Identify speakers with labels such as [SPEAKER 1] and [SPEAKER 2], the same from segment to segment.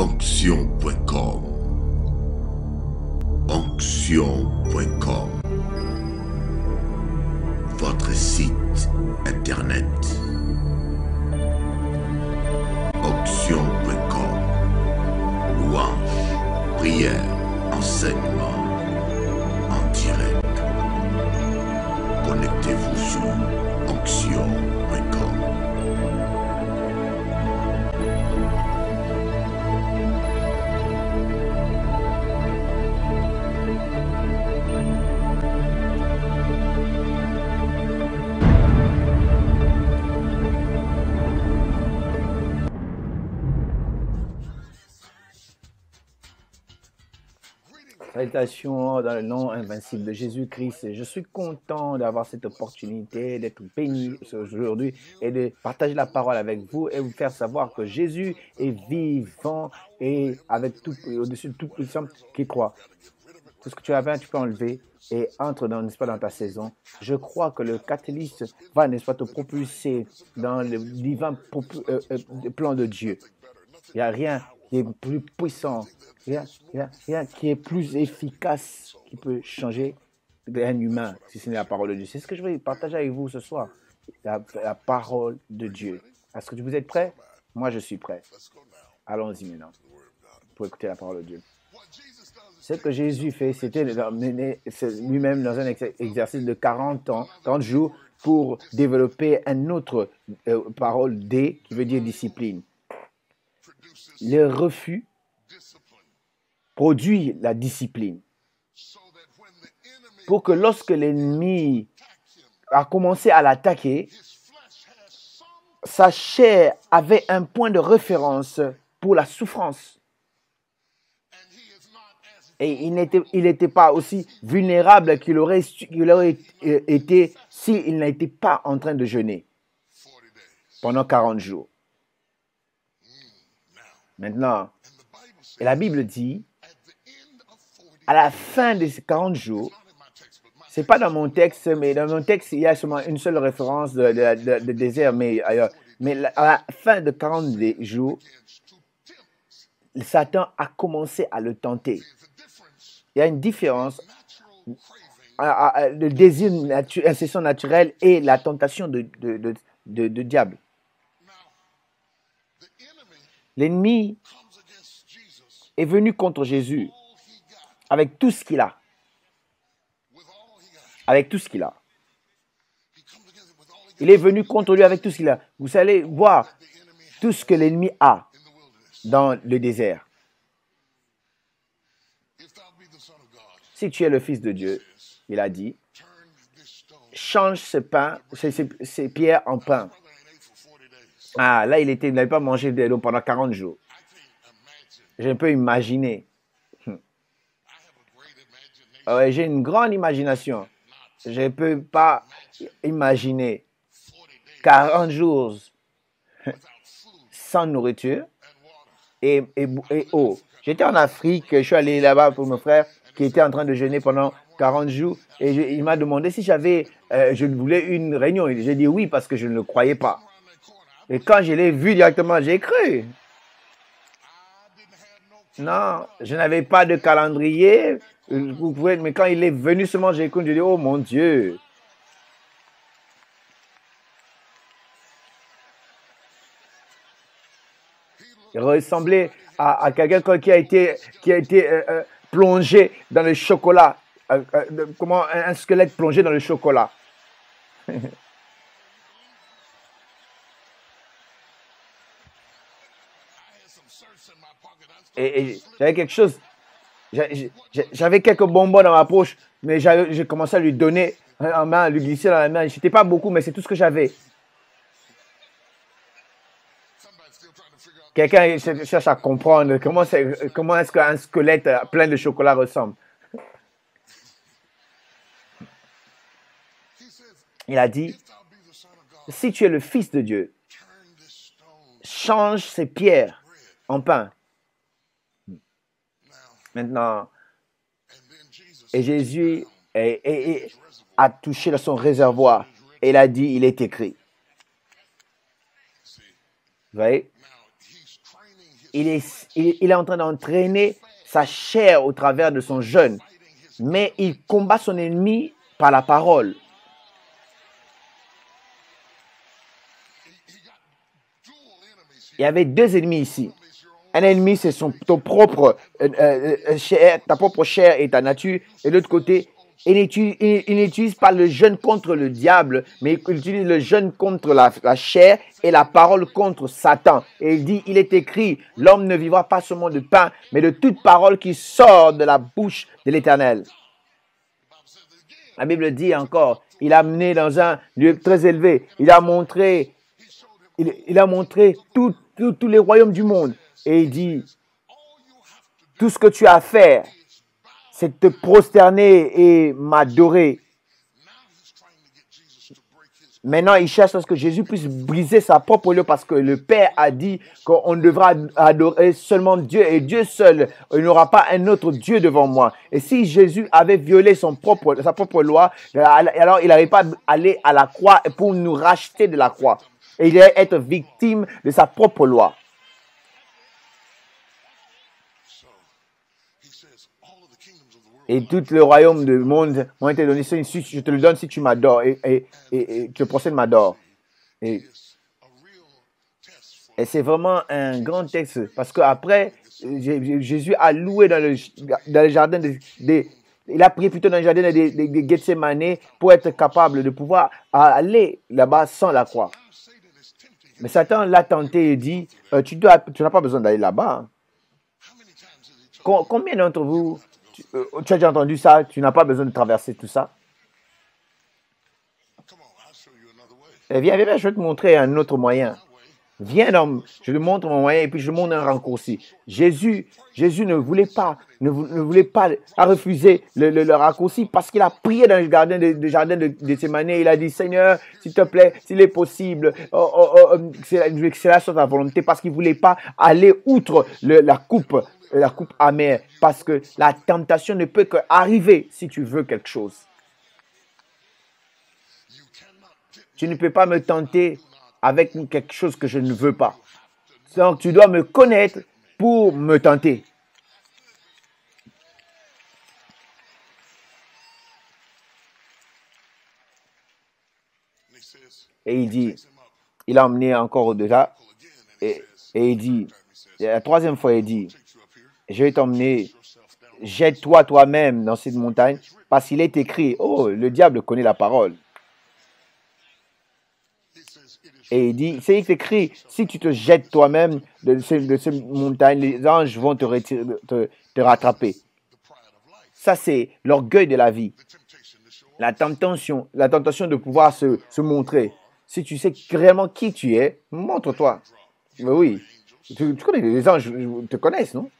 [SPEAKER 1] Onction.com. Onction.com. Votre site internet. Onction.com. Louange, prière, enseignement en direct. Connectez-vous sur Onction.com.
[SPEAKER 2] Salutations dans le nom invincible de Jésus-Christ. Je suis content d'avoir cette opportunité d'être béni aujourd'hui et de partager la parole avec vous et vous faire savoir que Jésus est vivant et avec tout, au-dessus de toute puissance qui croit. Tout ce que tu as, tu peux enlever et entre dans, n'est-ce pas, dans ta saison. Je crois que le catalyste va, n'est-ce pas, te propulser dans le divin plan de Dieu. Il n'y a rien qui est plus puissant, rien qui est plus efficace, qui peut changer un humain, si ce n'est la parole de Dieu. C'est ce que je vais partager avec vous ce soir, la parole de Dieu. Est-ce que vous êtes prêts? Moi, je suis prêt. Allons-y maintenant pour écouter la parole de Dieu. Ce que Jésus fait, c'était d'emmener lui-même dans un exercice de 40 jours, pour développer un autre parole D, qui veut dire discipline. Le refus produit la discipline. Pour que lorsque l'ennemi a commencé à l'attaquer, sa chair avait un point de référence pour la souffrance. Et il n'était pas aussi vulnérable qu'il aurait été s'il n'était pas en train de jeûner pendant 40 jours. Maintenant, et la Bible dit, à la fin de ces 40 jours, ce n'est pas dans mon texte, mais dans mon texte, il y a seulement une seule référence de désert, mais ailleurs. Mais à la fin de 40 jours, Satan a commencé à le tenter. Il y a une différence, le désir incessant naturel et la tentation de diable. L'ennemi est venu contre Jésus avec tout ce qu'il a. Avec tout ce qu'il a. Il est venu contre lui avec tout ce qu'il a. Vous allez voir tout ce que l'ennemi a dans le désert. Si tu es le Fils de Dieu, il a dit, change ces pierres en pain. Ah, là, il n'avait pas mangé de l'eau pendant 40 jours. Je peux imaginer. Ouais, j'ai une grande imagination. Je ne peux pas imaginer 40 jours sans nourriture et eau. J'étais en Afrique, je suis allé là-bas pour mon frère qui était en train de jeûner pendant 40 jours et il m'a demandé si je voulais une réunion. J'ai dit oui parce que je ne le croyais pas. Et quand je l'ai vu directement, j'ai cru. Non, je n'avais pas de calendrier. Mais quand il est venu seulement, j'ai cru, j'ai dit, oh mon Dieu. Il ressemblait à quelqu'un qui a été plongé dans le chocolat. Comment un squelette plongé dans le chocolat. Et j'avais quelque chose, j'avais quelques bonbons dans ma poche, mais j'ai commencé à lui donner en main, à lui glisser dans la main. C'était pas beaucoup, mais c'est tout ce que j'avais. Quelqu'un cherche à comprendre comment est-ce qu'un squelette plein de chocolat ressemble. Il a dit, si tu es le Fils de Dieu, change ces pierres en pain. Maintenant, et Jésus a touché son réservoir et il a dit, il est écrit. Vous voyez? il est en train d'entraîner sa chair au travers de son jeûne. Mais il combat son ennemi par la parole. Il y avait deux ennemis ici. Un ennemi, c'est ton propre chair, ta propre chair et ta nature. Et de l'autre côté, il n'utilise pas le jeûne contre le diable, mais il utilise le jeûne contre la chair et la parole contre Satan. Et il dit, il est écrit, l'homme ne vivra pas seulement de pain, mais de toute parole qui sort de la bouche de l'Éternel. La Bible dit encore, il a amené dans un lieu très élevé. Il a montré tous les royaumes du monde. Et il dit, tout ce que tu as à faire, c'est de te prosterner et m'adorer. Maintenant, il cherche à ce que Jésus puisse briser sa propre loi parce que le Père a dit qu'on devra adorer seulement Dieu et Dieu seul. Il n'y aura pas un autre Dieu devant moi. Et si Jésus avait violé sa propre loi, alors il n'allait pas aller à la croix pour nous racheter de la croix. Et il allait être victime de sa propre loi. Et tout le royaume du monde m'ont été donnés. Je te le donne si tu m'adores. Et tu procèdes m'adore. Et c'est vraiment un grand texte. Parce qu'après, Jésus a loué dans le jardin il a prié plutôt dans le jardin de Gethsemane pour être capable de pouvoir aller là-bas sans la croix. Mais Satan l'a tenté et dit, tu n'as pas besoin d'aller là-bas. Combien d'entre vous, tu as déjà entendu ça, tu n'as pas besoin de traverser tout ça? Viens, je vais te montrer un autre moyen. Viens, je te montre mon moyen et puis je te montre un raccourci. Jésus ne voulait pas a refusé le raccourci parce qu'il a prié dans le jardin de Gethsemane. Il a dit, Seigneur, s'il te plaît, s'il est possible, c'est là sur ta volonté, parce qu'il ne voulait pas aller outre la coupe amère, parce que la tentation ne peut qu'arriver si tu veux quelque chose. Tu ne peux pas me tenter avec quelque chose que je ne veux pas. Donc, tu dois me connaître pour me tenter. Et il dit, il a emmené encore au-delà. Et il dit, la troisième fois, il dit, je vais t'emmener, jette-toi toi-même dans cette montagne, parce qu'il est écrit, oh, le diable connaît la parole. Et il dit, c'est écrit, si tu te jettes toi-même de cette montagne, les anges vont te rattraper. Ça, c'est l'orgueil de la vie. La tentation de pouvoir se montrer. Si tu sais vraiment qui tu es, montre-toi. Mais oui, tu connais les anges, te connaissent, non?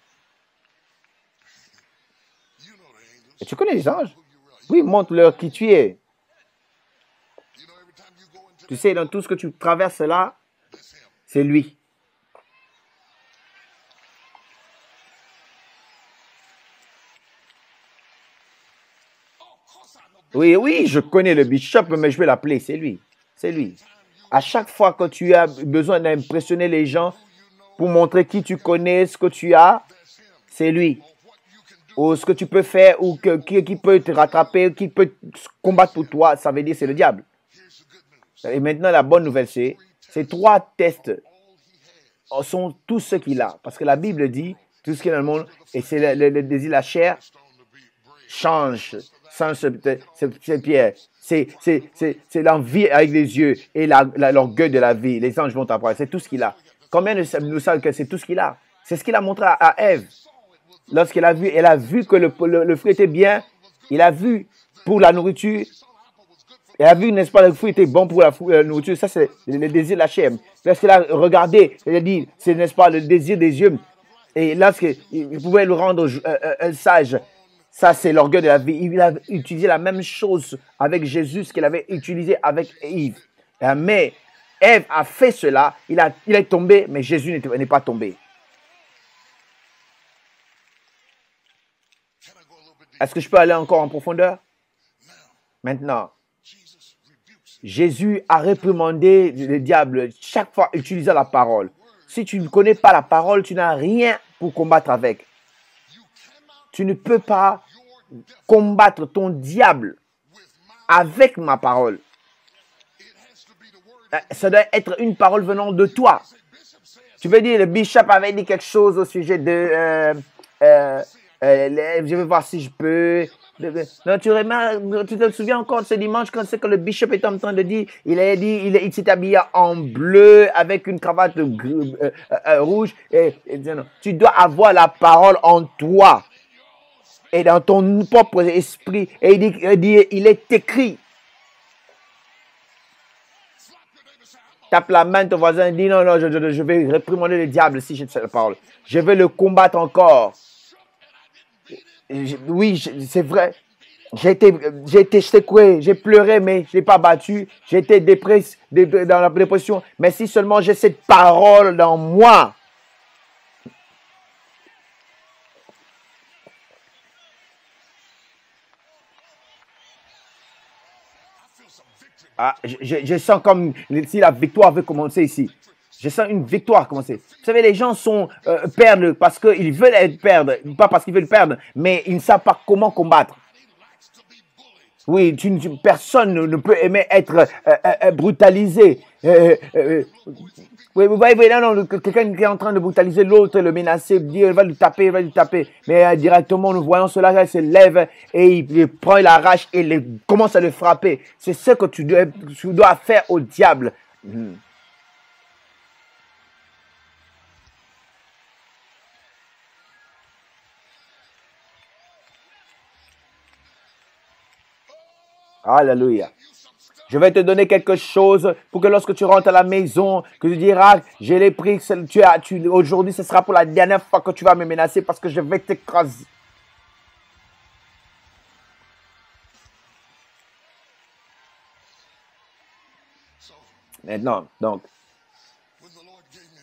[SPEAKER 2] Et tu connais les anges? Oui, montre-leur qui tu es. Tu sais, dans tout ce que tu traverses là, c'est lui. Oui, je connais le bishop, mais je vais l'appeler, c'est lui. C'est lui. À chaque fois que tu as besoin d'impressionner les gens pour montrer qui tu connais, ce que tu as, c'est lui. Ou ce que tu peux faire, ou qui peut te rattraper, qui peut combattre pour toi, ça veut dire c'est le diable. Et maintenant, la bonne nouvelle, c'est ces trois tests sont tout ce qu'il a. Parce que la Bible dit, tout ce qu'il y a dans le monde, et c'est le désir, la chair, change sans cette pierre. C'est l'envie avec les yeux et l'orgueil de la vie. Les anges vont t'apprendre. C'est tout ce qu'il a. Combien nous savons que c'est tout ce qu'il a? C'est ce qu'il a montré à Ève. Lorsqu'elle a vu que le fruit était bien, il a vu pour la nourriture. Elle a vu, n'est-ce pas, le fruit était bon pour la nourriture. Ça, c'est le désir de la chair. Lorsqu'elle a regardé, elle a dit, c'est, n'est-ce pas, le désir des yeux. Et lorsqu'il pouvait le rendre sage, ça, c'est l'orgueil de la vie. Il a utilisé la même chose avec Jésus, ce qu'il avait utilisé avec Ève. Mais Ève a fait cela. Il est tombé, mais Jésus n'est pas tombé. Est-ce que je peux aller encore en profondeur? Maintenant, Jésus a réprimandé le diable chaque fois utilisant la parole. Si tu ne connais pas la parole, tu n'as rien pour combattre avec. Tu ne peux pas combattre ton diable avec ma parole. Ça doit être une parole venant de toi. Tu peux dire, le bishop avait dit quelque chose au sujet de... je vais voir si je peux... Non, tu te souviens encore de ce dimanche quand c'est que le bishop était en train de dire, il s'est habillé en bleu avec une cravate rouge. Non, tu dois avoir la parole en toi et dans ton propre esprit. Et il est écrit. Tape la main de ton voisin et dis non, je vais réprimander le diable si j'ai cette parole. Je vais le combattre encore. Oui, c'est vrai. J'ai été secoué, j'ai pleuré, mais je n'ai pas battu. J'ai été dans la dépression. Mais si seulement j'ai cette parole dans moi. Ah, je sens comme si la victoire veut commencer ici. Je sens une victoire commencer. Vous savez, les gens perdent parce qu'ils veulent perdre, pas parce qu'ils veulent perdre, mais ils ne savent pas comment combattre. Oui, personne ne peut aimer être brutalisé. Oui, vous voyez, non, quelqu'un qui est en train de brutaliser l'autre, le menacer, dire il va lui taper. Mais directement, nous voyons cela, il se lève et il prend, il arrache et il commence à le frapper. C'est ce que tu dois faire au diable. Alléluia. Je vais te donner quelque chose pour que lorsque tu rentres à la maison, que tu diras, je l'ai pris, aujourd'hui ce sera pour la dernière fois que tu vas me menacer parce que je vais t'écraser. Maintenant, donc,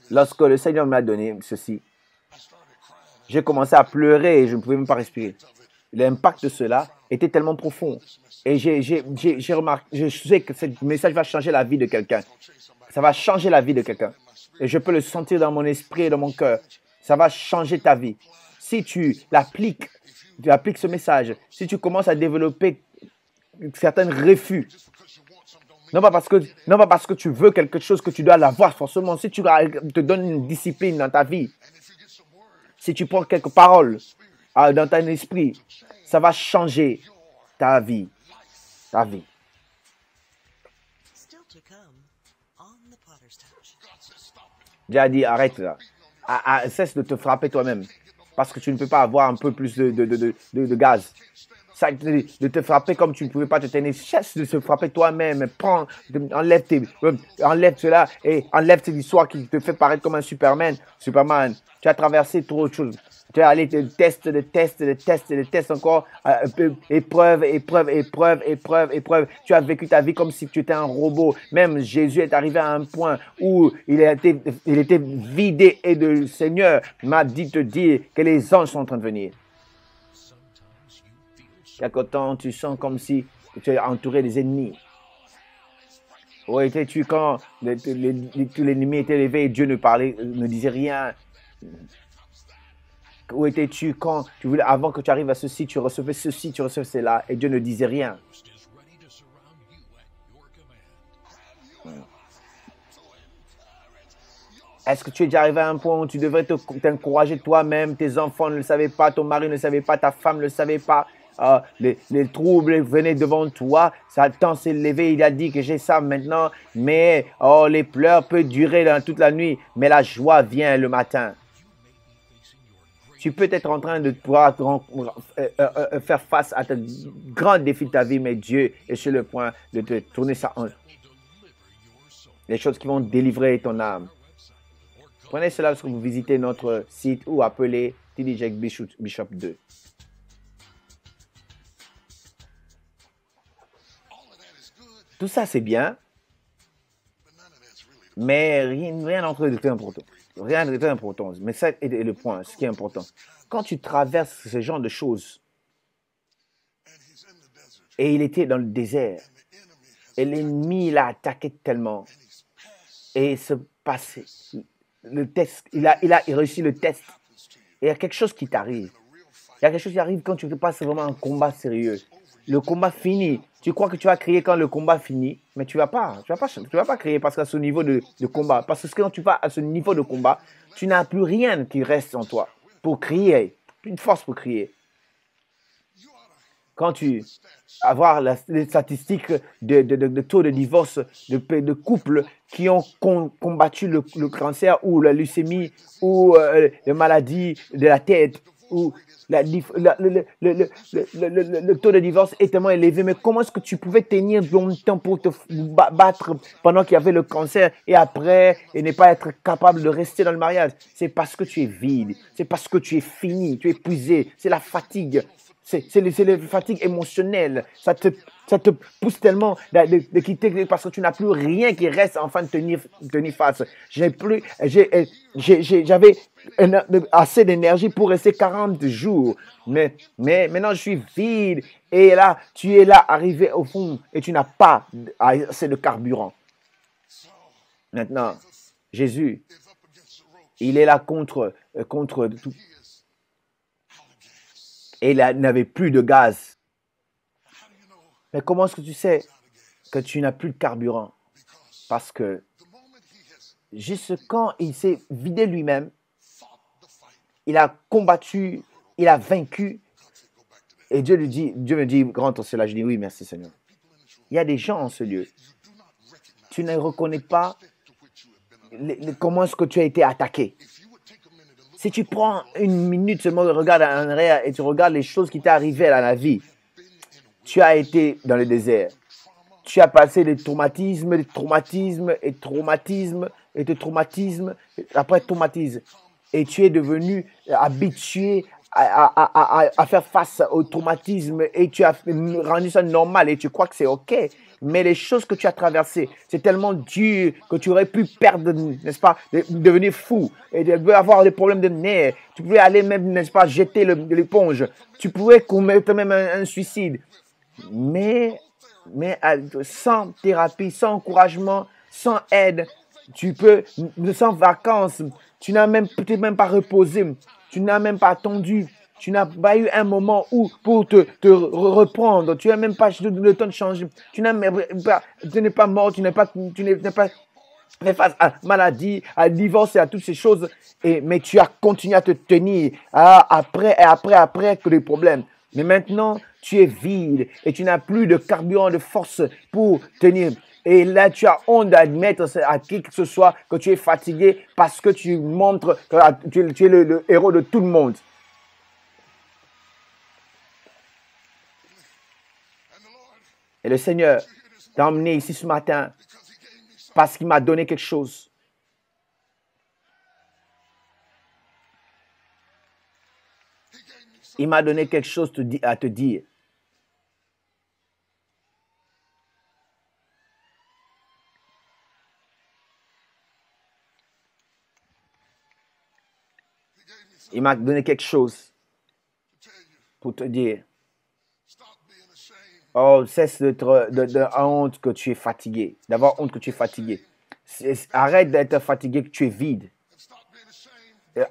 [SPEAKER 2] lorsque le Seigneur m'a donné ceci, j'ai commencé à pleurer et je ne pouvais même pas respirer. L'impact de cela était tellement profond. Et j'ai remarqué, je sais que ce message va changer la vie de quelqu'un. Ça va changer la vie de quelqu'un. Et je peux le sentir dans mon esprit et dans mon cœur. Ça va changer ta vie. Si tu appliques ce message, si tu commences à développer certains refus, non pas parce que tu veux quelque chose que tu dois l'avoir forcément. Si tu te donnes une discipline dans ta vie, si tu prends quelques paroles dans ton esprit, ça va changer ta vie. Ta vie. Dieu a dit, arrête là. Cesse de te frapper toi-même. Parce que tu ne peux pas avoir un peu plus de gaz. De te frapper comme tu ne pouvais pas te tenir. Cesse de se frapper toi-même. Enlève cela et enlève cette histoire qui te fait paraître comme un Superman. Tu as traversé trop de choses. Tu es allé de test encore. Épreuve. Tu as vécu ta vie comme si tu étais un robot. Même Jésus est arrivé à un point où il était vidé et le Seigneur m'a dit te dire que les anges sont en train de venir. Quelque temps, tu sens comme si tu es entouré des ennemis. Où étais-tu quand tous les ennemis étaient élevés et Dieu ne disait rien? Où étais-tu quand avant que tu arrives à ceci, tu recevais ceci, tu recevais cela et Dieu ne disait rien? Est-ce que tu es déjà arrivé à un point où tu devrais t'encourager toi-même? Tes enfants ne le savaient pas, ton mari ne le savait pas, ta femme ne le savait pas. Les troubles venaient devant toi, Satan s'est levé, il a dit que j'ai ça maintenant, mais les pleurs peuvent durer toute la nuit, mais la joie vient le matin. Tu peux être en train de pouvoir faire face à un grand défi de ta vie, mais Dieu est sur le point de te tourner ça en les choses qui vont délivrer ton âme. Prenez cela lorsque vous visitez notre site ou appelez TD Jakes Bishop 2. Tout ça, c'est bien, mais rien d'entre eux est important. Rien n'est important. Mais ça est le point, ce qui est important. Quand tu traverses ce genre de choses, et il était dans le désert, et l'ennemi l'a attaqué tellement, et le test, il a réussi le test. Et il y a quelque chose qui t'arrive. Il y a quelque chose qui arrive quand tu passes vraiment un combat sérieux. Le combat finit. Tu crois que tu vas crier quand le combat finit, mais tu vas pas crier parce qu'à ce niveau de combat, parce que quand tu vas à ce niveau de combat, tu n'as plus rien qui reste en toi pour crier, plus de force pour crier. Quand tu avoir les statistiques de taux de divorce de couples qui ont combattu le cancer ou la leucémie ou les maladies de la tête ou le taux de divorce est tellement élevé. Mais comment est-ce que tu pouvais tenir longtemps pour te battre pendant qu'il y avait le cancer et après et ne pas être capable de rester dans le mariage? C'est parce que tu es vide, c'est parce que tu es fini, tu es épuisé, c'est la fatigue. C'est la fatigue émotionnelle. Ça te pousse tellement de quitter parce que tu n'as plus rien qui reste enfin de tenir face. J'avais assez d'énergie pour rester 40 jours. Mais maintenant, je suis vide. Et là, tu es là, arrivé au fond, et tu n'as pas assez de carburant. Maintenant, Jésus, il est là contre tout. Et il n'avait plus de gaz. Mais comment est-ce que tu sais que tu n'as plus de carburant? Parce que juste quand il s'est vidé lui-même, il a combattu, il a vaincu. Et Dieu me dit, grand cela, je dis oui, merci Seigneur. Il y a des gens en ce lieu. Tu ne reconnais pas comment est-ce que tu as été attaqué. Si tu prends une minute seulement de regarder en arrière et tu regardes les choses qui t'est arrivées dans la vie, tu as été dans le désert. Tu as passé des traumatismes, après traumatisme. Et tu es devenu habitué à faire face au traumatisme et tu as rendu ça normal et tu crois que c'est OK. Mais les choses que tu as traversées, c'est tellement dur que tu aurais pu perdre, n'est-ce pas, devenir fou et avoir des problèmes de nerfs. Tu pouvais aller même, n'est-ce pas, jeter l'éponge. Tu pouvais commettre même un suicide. Mais sans thérapie, sans encouragement, sans aide, sans vacances, tu n'as peut-être même pas reposé, tu n'as même pas attendu. Tu n'as pas eu un moment où pour te reprendre. Tu n'as même pas le temps de changer. Tu n'es pas mort. Tu n'es pas fait face à la maladie, à divorce et à toutes ces choses. Mais tu as continué à te tenir après que les problèmes. Mais maintenant, tu es vide et tu n'as plus de carburant, de force pour tenir. Et là, tu as honte d'admettre à qui que ce soit que tu es fatigué parce que tu montres que tu es le héros de tout le monde. Et le Seigneur t'a emmené ici ce matin parce qu'il m'a donné quelque chose. Il m'a donné quelque chose à te dire. Il m'a donné quelque chose pour te dire. Oh, cesse de honte que tu es fatigué, d'avoir honte que tu es fatigué. Arrête d'être fatigué que tu es vide.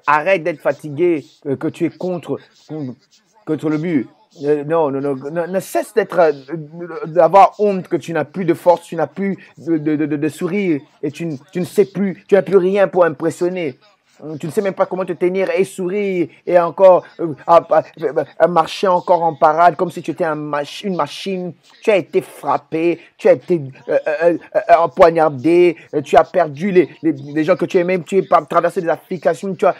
[SPEAKER 2] Arrête d'être fatigué que tu es contre le mur. Ne cesse d'avoir honte que tu n'as plus de force, tu n'as plus de sourire et tu ne sais plus, tu n'as plus rien pour impressionner. Tu ne sais même pas comment te tenir et sourire et encore marcher encore en parade comme si tu étais une machine. Tu as été frappé, tu as été empoignardé, tu as perdu les gens que tu aimais, tu as traversé des applications, tu as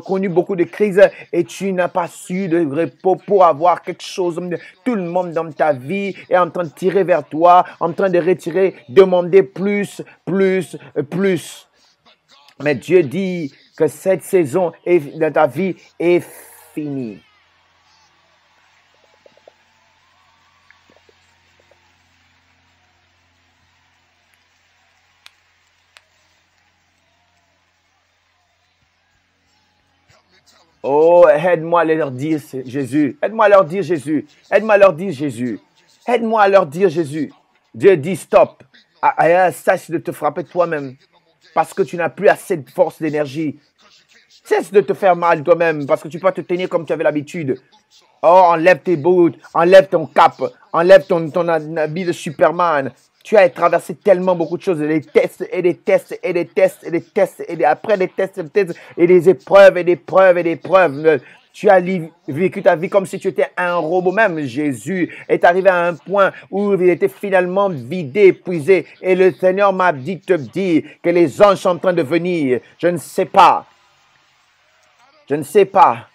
[SPEAKER 2] connu beaucoup de crises et tu n'as pas su de repos pour avoir quelque chose. Tout le monde dans ta vie est en train de tirer vers toi, en train de retirer, demander plus. Mais Dieu dit que cette saison de ta vie est finie. Oh, aide-moi à leur dire Jésus. Aide-moi à leur dire Jésus. Aide-moi à leur dire Jésus. Aide-moi à leur dire Jésus. Dieu dit stop. Cesse de te frapper toi-même. parce que tu n'as plus assez de force d'énergie. Cesse de te faire mal toi-même parce que tu peux pas te tenir comme tu avais l'habitude. Oh, enlève tes boots, enlève ton cap, enlève ton habit de Superman. Tu as traversé tellement beaucoup de choses, des tests et des tests et des tests et des tests et après des tests et des épreuves et des preuves et des preuves. Tu as vécu ta vie comme si tu étais un robot. Même Jésus est arrivé à un point où il était finalement vidé, épuisé. Et le Seigneur m'a dit de te dire que les anges sont en train de venir. Je ne sais pas. Je ne sais pas.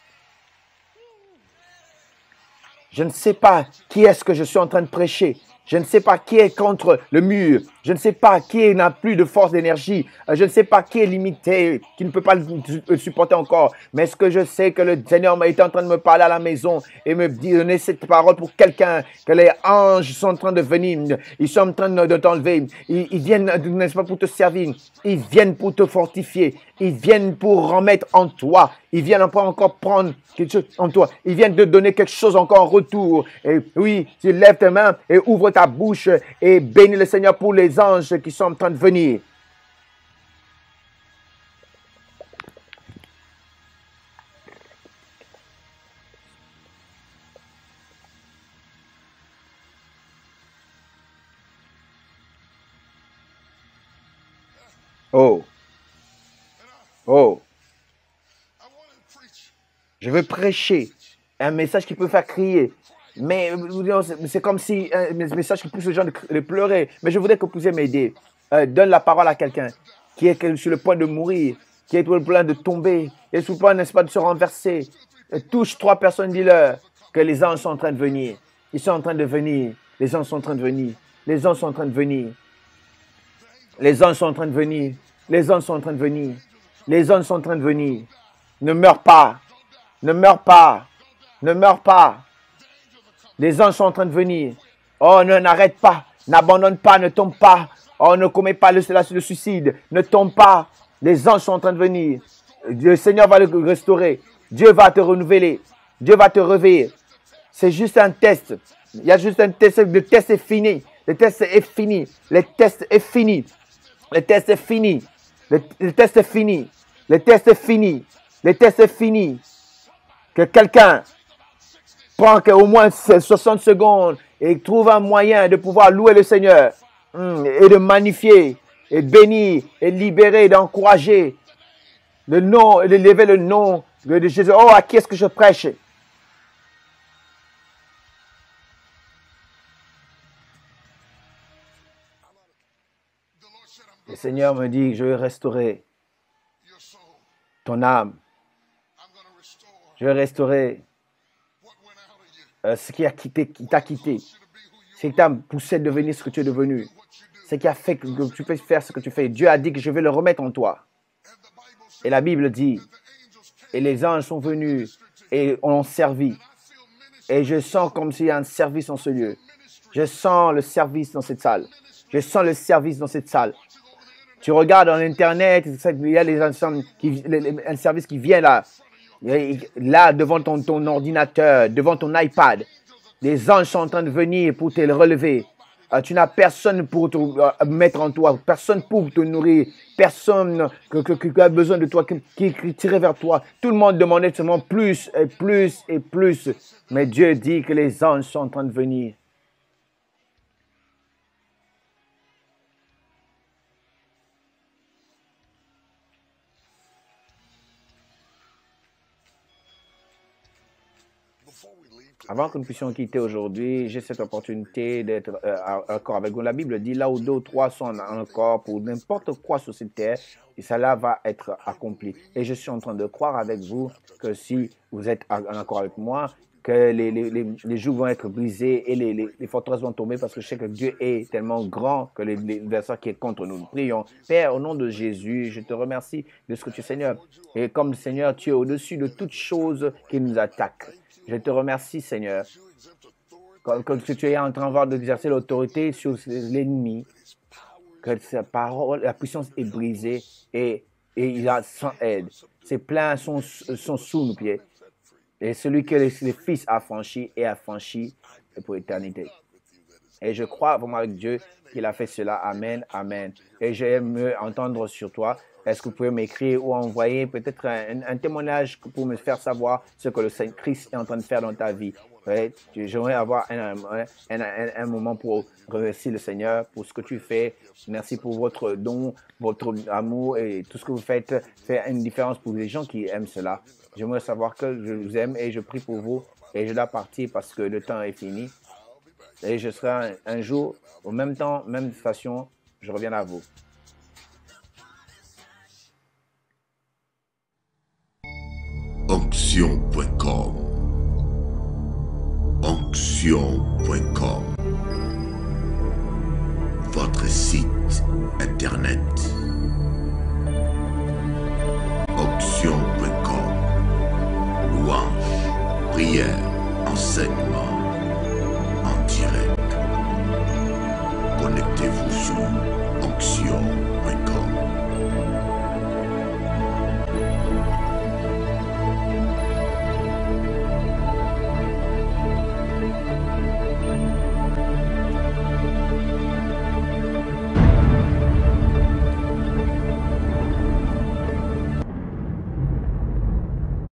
[SPEAKER 2] Je ne sais pas qui est-ce que je suis en train de prêcher. Je ne sais pas qui est contre le mur. Je ne sais pas qui n'a plus de force d'énergie. Je ne sais pas qui est limité, qui ne peut pas le supporter encore. Mais ce que je sais que le Seigneur m'a été en train de me parler à la maison et me donner cette parole pour quelqu'un, que les anges sont en train de venir. Ils sont en train de t'enlever. Ils viennent, n'est-ce pas, pour te servir. Ils viennent pour te fortifier. Ils viennent pour remettre en toi. Ils viennent pour encore prendre quelque chose en toi. Ils viennent te donner quelque chose encore en retour. Et oui, tu lèves tes mains et ouvre ta bouche et bénis le Seigneur pour les anges qui sont en train de venir. Oh. Oh. Je veux prêcher un message qui peut faire crier. Mais c'est comme si un message qui pousse les gens de pleurer. Mais je voudrais que vous puissiez m'aider. Donne la parole à quelqu'un qui est sur le point de mourir, qui est sur le point de tomber, et sur le point, n'est-ce pas, de se renverser. Touche 3 personnes, dis-leur que les anges sont en train de venir. Ils sont en train de venir. Les anges sont en train de venir. Les anges sont en train de venir. Les anges sont en train de venir. Les anges sont en train de venir. Les anges sont en train de venir. Ne meurs pas. Ne meurs pas. Ne meurs pas. Les anges sont en train de venir. Oh, n'arrête pas. N'abandonne pas. Ne tombe pas. Oh, ne commets pas le suicide. Ne tombe pas. Les anges sont en train de venir. Le Seigneur va le restaurer. Dieu va te renouveler. Dieu va te réveiller. C'est juste un test. Il y a juste un test. Le test est fini. Le test est fini. Le test est fini. Le test est fini. Le test est fini. Le test est fini. Le test est fini. Que quelqu'un prend au moins 60 secondes et trouve un moyen de pouvoir louer le Seigneur et de magnifier et de bénir et de libérer et d'encourager le nom et d'élever le nom de Jésus. Oh, à qui est-ce que je prêche? Le Seigneur me dit, je vais restaurer ton âme. Je vais restaurer ce qui t'a quitté. Ce qui t'a poussé à devenir ce que tu es devenu. Ce qui a fait que tu peux faire ce que tu fais. Dieu a dit que je vais le remettre en toi. Et la Bible dit, et les anges sont venus et ont servi. Et je sens comme s'il y a un service en ce lieu. Je sens le service dans cette salle. Je sens le service dans cette salle. Tu regardes dans Internet, il y a un service qui vient là. Là, devant ton ordinateur, devant ton iPad. Les anges sont en train de venir pour te relever. Tu n'as personne pour te mettre en toi, personne pour te nourrir, personne qui a besoin de toi, qui est tiré vers toi. Tout le monde demandait seulement plus et plus et plus. Mais Dieu dit que les anges sont en train de venir. Avant que nous puissions quitter aujourd'hui, j'ai cette opportunité d'être encore avec vous. La Bible dit, là où 2 ou 3 sont en accord pour n'importe quoi sur cette terre, et cela va être accompli. Et je suis en train de croire avec vous que si vous êtes en accord avec moi, que les joues vont être brisés et les forteresses vont tomber parce que je sais que Dieu est tellement grand que l'adversaire qui est contre nous. Nous prions. Père, au nom de Jésus, je te remercie de ce que tu es, Seigneur. Et comme Seigneur, tu es au-dessus de toutes choses qui nous attaquent. Je te remercie, Seigneur, que tu es en train d'exercer l'autorité sur l'ennemi, que sa parole, la puissance est brisée et il a sans aide. Ses plans sont sous nos pieds. Et celui que le Fils a franchi est affranchi pour l'éternité. Et je crois vraiment avec Dieu qu'il a fait cela. Amen, amen. Et j'aime entendre sur toi. Est-ce que vous pouvez m'écrire ou envoyer peut-être un témoignage pour me faire savoir ce que le Saint-Christ est en train de faire dans ta vie? Ouais, j'aimerais avoir un moment pour remercier le Seigneur pour ce que tu fais. Merci pour votre don, votre amour et tout ce que vous faites fait une différence pour les gens qui aiment cela. J'aimerais savoir que je vous aime et je prie pour vous. Et je dois partir parce que le temps est fini. Et je serai un jour, au même temps, même façon, je reviens à vous.
[SPEAKER 1] Onction.com. Onction.com. Votre site internet. Onction.com. Louange, prière,